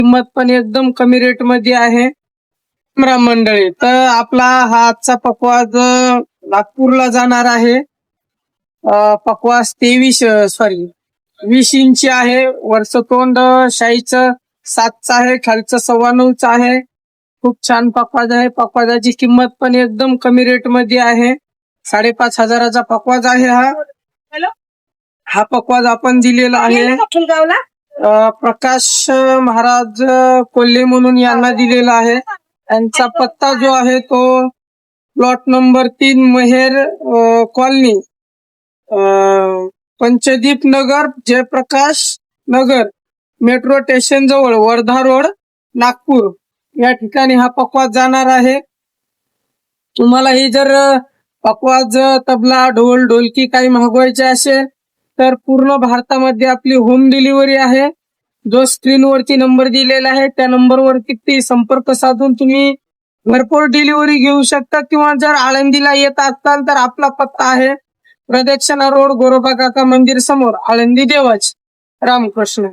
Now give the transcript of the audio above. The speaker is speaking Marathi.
किंमत पण एकदम कमी रेट मध्ये आहे. मंडळी, तर आपला हा आजचा पकवाज नागपूरला जाणार आहे. पकवाज 20 इंची आहे. वरचं तोंड शाईचं 7चं आहे, खालचं 9.25चं आहे. खूप छान पकवाज आहे. पकवाजाची किंमत पण एकदम कमी रेट मध्ये आहे. 5,500चा पकवाज आहे हा पकवाज आपण दिलेला आहे प्रकाश महाराज कोल्हे म्हणून यांना दिलेला आहे. यांचा पत्ता जो आहे तो प्लॉट नंबर 3 मेहेर कॉलनी, पंचदीप नगर, जयप्रकाश नगर, मेट्रो स्टेशन जवळ, वर्धा रोड, नागपूर या ठिकाणी हा पकवाज जाणार आहे. तुम्हालाही जर पकवाज, तबला, ढोल, ढोलकी काही मागवायचे असेल तर पूर्ण भारतामध्ये आपली होम डिलिव्हरी आहे. जो स्क्रीनवरती नंबर दिलेला आहे त्या नंबरवरती संपर्क साधून तुम्ही घरपोच डिलिव्हरी घेऊ शकता. किंवा जर आळंदीला येत असाल तर आपला पत्ता आहे प्रदक्षिणा रोड, गोरोबा काका मंदिर समोर, आळंदी देवाच. रामकृष्ण.